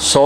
100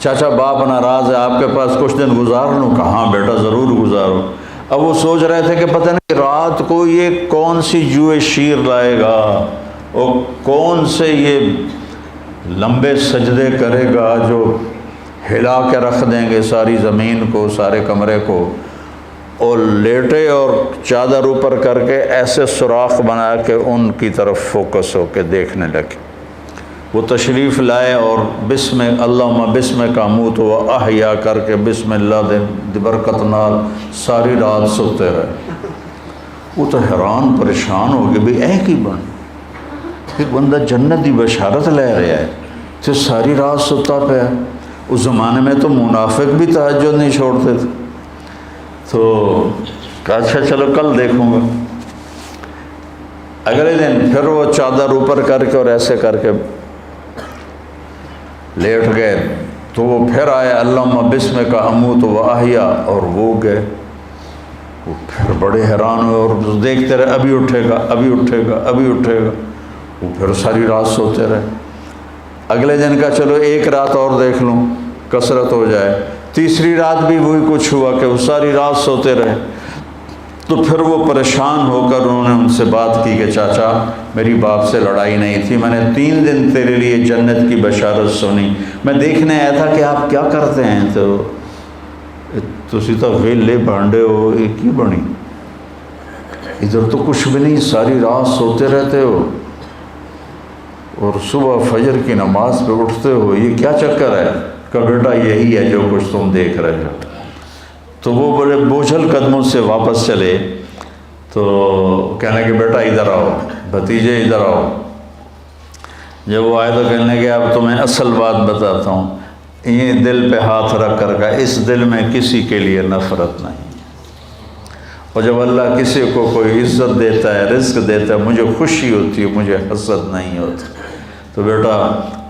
چاچا باپ ناراض ہے آپ کے پاس کچھ دن گزار لوں؟ کہاں بیٹا ضرور گزارو۔ اب وہ سوچ رہے تھے کہ پتہ نہیں رات کو یہ کون سی جوئے شیر لائے گا اور کون سے یہ لمبے سجدے کرے گا جو ہلا کے رکھ دیں گے ساری زمین کو، سارے کمرے کو، اور لیٹے اور چادر اوپر کر کے ایسے سوراخ بنا کے ان کی طرف فوکس ہو کے دیکھنے لگے۔ وہ تشریف لائے اور بسم اللہم بسم کا اموت و احیا کر کے بسم اللہ دے برکت نال ساری رات سوتے رہے۔ وہ تو حیران پریشان ہو گئے، بھئی اے کی بن ایک بندہ جنت دی بشارت لے رہا ہے تو ساری رات سوتا پیا۔ اس زمانے میں تو منافق بھی تہجد نہیں چھوڑتے تھے۔ تو کہا اچھا چلو کل دیکھوں گا۔ اگلے دن پھر وہ چادر اوپر کر کے اور ایسے کر کے لیٹ گئے تو وہ پھر آئے اللہم بسم کا اموت و احیا، اور وہ گئے۔ وہ پھر بڑے حیران ہوئے اور دیکھتے رہے ابھی اٹھے گا ابھی اٹھے گا ابھی اٹھے گا۔ وہ پھر ساری رات سوتے رہے۔ اگلے دن کا چلو ایک رات اور دیکھ لوں کثرت ہو جائے۔ تیسری رات بھی وہی کچھ ہوا کہ وہ ساری رات سوتے رہے۔ تو پھر وہ پریشان ہو کر انہوں نے ان سے بات کی کہ چاچا میری باپ سے لڑائی نہیں تھی، میں نے 3 دن تیرے لیے جنت کی بشارت سنی، میں دیکھنے آیا تھا کہ آپ کیا کرتے ہیں، تو تسی تو ویلے بانڈے ہو، یہ کی بنی، ادھر تو کچھ بھی نہیں، ساری رات سوتے رہتے ہو اور صبح فجر کی نماز پہ اٹھتے ہو، یہ کیا چکر ہے؟ کہ بیٹا یہی ہے جو کچھ تم دیکھ رہے ہو۔ تو وہ بڑے بوجھل قدموں سے واپس چلے تو کہنے کہ بیٹا ادھر آؤ، بھتیجے ادھر آؤ۔ جب وہ آئے تو کہنے کہ اب تمہیں اصل بات بتاتا ہوں، یہ دل پہ ہاتھ رکھ کر کا اس دل میں کسی کے لیے نفرت نہیں، اور جب اللہ کسی کو کوئی عزت دیتا ہے، رزق دیتا ہے، مجھے خوشی ہوتی ہے، مجھے حسد نہیں ہوتی۔ تو بیٹا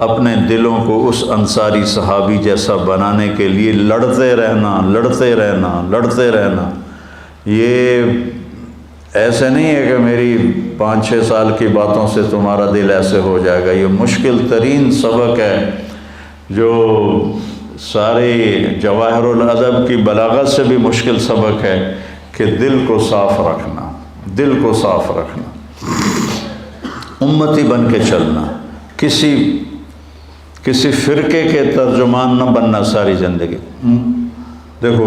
اپنے دلوں کو اس انصاری صحابی جیسا بنانے کے لیے لڑتے رہنا لڑتے رہنا لڑتے رہنا۔ یہ ایسے نہیں ہے کہ میری 5-6 سال کی باتوں سے تمہارا دل ایسے ہو جائے گا۔ یہ مشکل ترین سبق ہے جو سارے جواہر الادب کی بلاغت سے بھی مشکل سبق ہے کہ دل کو صاف رکھنا، دل کو صاف رکھنا، امتی بن کے چلنا، کسی فرقے کے ترجمان نہ بننا ساری زندگی۔ دیکھو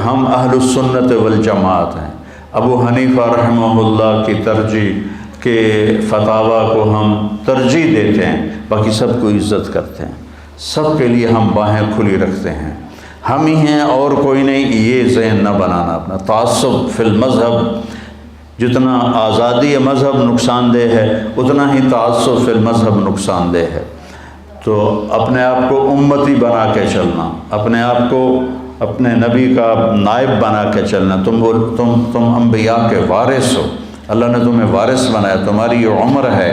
ہم اہل السنت والجماعت ہیں، ابو حنیفہ رحمہ اللہ کی ترجیح کے فتاویٰ کو ہم ترجیح دیتے ہیں، باقی سب کو عزت کرتے ہیں، سب کے لیے ہم باہیں کھلی رکھتے ہیں، ہم ہی ہیں اور کوئی نہیں، یہ ذہن نہ بنانا اپنا۔ تعصب فی المذہب، جتنا آزادی مذہب نقصان دہ ہے اتنا ہی تعصب فی المذہب نقصان دہ ہے۔ تو اپنے آپ کو امتی بنا کے چلنا، اپنے آپ کو اپنے نبی کا نائب بنا کے چلنا۔ تم انبیاء کے وارث ہو، اللہ نے تمہیں وارث بنایا، تمہاری یہ عمر ہے،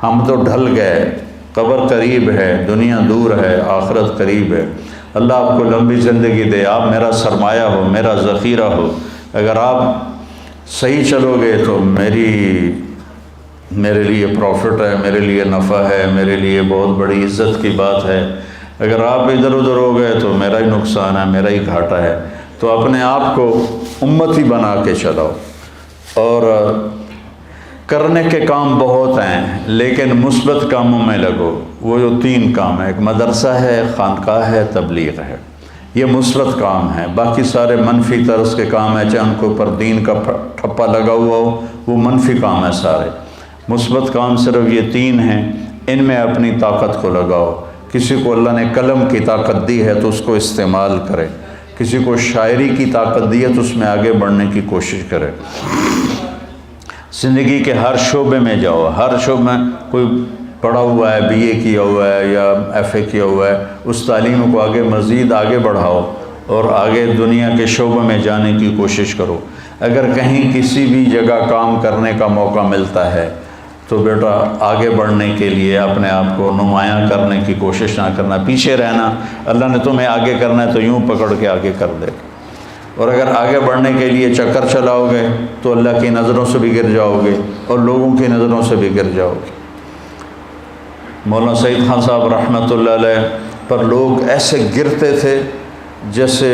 ہم تو ڈھل گئے، قبر قریب ہے، دنیا دور ہے، آخرت قریب ہے۔ اللہ آپ کو لمبی زندگی دے، آپ میرا سرمایہ ہو، میرا ذخیرہ ہو۔ اگر آپ صحیح چلو گے تو میرے لیے پروفٹ ہے، میرے لیے نفع ہے، میرے لیے بہت بڑی عزت کی بات ہے۔ اگر آپ ادھر ادھر ہو گئے تو میرا ہی نقصان ہے، میرا ہی گھاٹا ہے۔ تو اپنے آپ کو امتی بنا کے چلاؤ، اور کرنے کے کام بہت ہیں لیکن مثبت کاموں میں لگو۔ وہ جو 3 کام ہیں، ایک مدرسہ ہے، خانقاہ ہے، تبلیغ ہے، یہ مثبت کام ہے۔ باقی سارے منفی طرز کے کام ہیں، چاہے ان کے اوپر دین کا ٹھپا لگا ہوا ہو، وہ منفی کام ہے سارے۔ مثبت کام صرف یہ 3 ہیں، ان میں اپنی طاقت کو لگاؤ۔ کسی کو اللہ نے قلم کی طاقت دی ہے تو اس کو استعمال کرے، کسی کو شاعری کی طاقت دی ہے تو اس میں آگے بڑھنے کی کوشش کرے۔ زندگی کے ہر شعبے میں جاؤ، ہر شعبے میں کوئی پڑھا ہوا ہے، BA کیا ہوا ہے یا FA کیا ہوا ہے، اس تعلیم کو مزید آگے بڑھاؤ اور آگے دنیا کے شعبے میں جانے کی کوشش کرو۔ اگر کہیں کسی بھی جگہ کام کرنے کا موقع ملتا ہے تو بیٹا آگے بڑھنے کے لیے اپنے آپ کو نمایاں کرنے کی کوشش نہ کرنا، پیچھے رہنا۔ اللہ نے تمہیں آگے کرنا ہے تو یوں پکڑ کے آگے کر دے گا، اور اگر آگے بڑھنے کے لیے چکر چلاؤ گے تو اللہ کی نظروں سے بھی گر جاؤ گے اور لوگوں کی نظروں سے بھی گر جاؤ گے۔ مولانا سعید خان صاحب رحمۃ اللہ علیہ پر لوگ ایسے گرتے تھے جیسے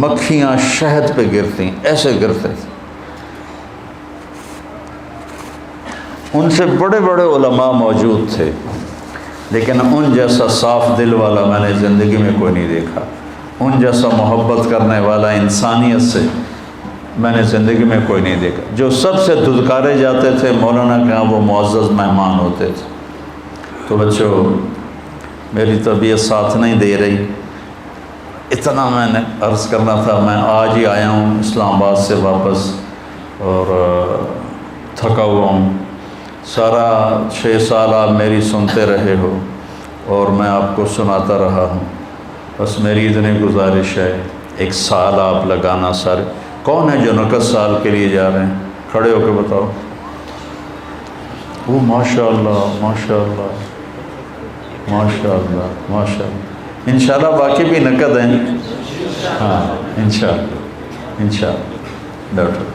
مکھیاں شہد پہ گرتی، ایسے گرتے تھے۔ ان سے بڑے بڑے علماء موجود تھے، لیکن ان جیسا صاف دل والا میں نے زندگی میں کوئی نہیں دیکھا، ان جیسا محبت کرنے والا انسانیت سے میں نے زندگی میں کوئی نہیں دیکھا۔ جو سب سے دھتکارے جاتے تھے مولانا کے ہاں وہ معزز مہمان ہوتے تھے۔ تو بچوں، میری طبیعت ساتھ نہیں دے رہی، اتنا میں نے عرض کرنا تھا۔ میں آج ہی آیا ہوں اسلام آباد سے واپس، اور تھکا ہوا ہوں۔ سارا 6 سال آپ میری سنتے رہے ہو اور میں آپ کو سناتا رہا ہوں، بس میری اتنی گزارش ہے، 1 سال آپ لگانا سارے۔ کون ہے جو 29 سال کے لیے جا رہے ہیں؟ کھڑے ہو کے بتاؤ۔ وہ ماشاء اللہ ماشاء اللہ ماشاء اللہ ماشاء اللہ۔ انشاءاللہ باقی بھی نقد ہیں، ہاں انشاءاللہ انشاءاللہ۔ ڈاکٹر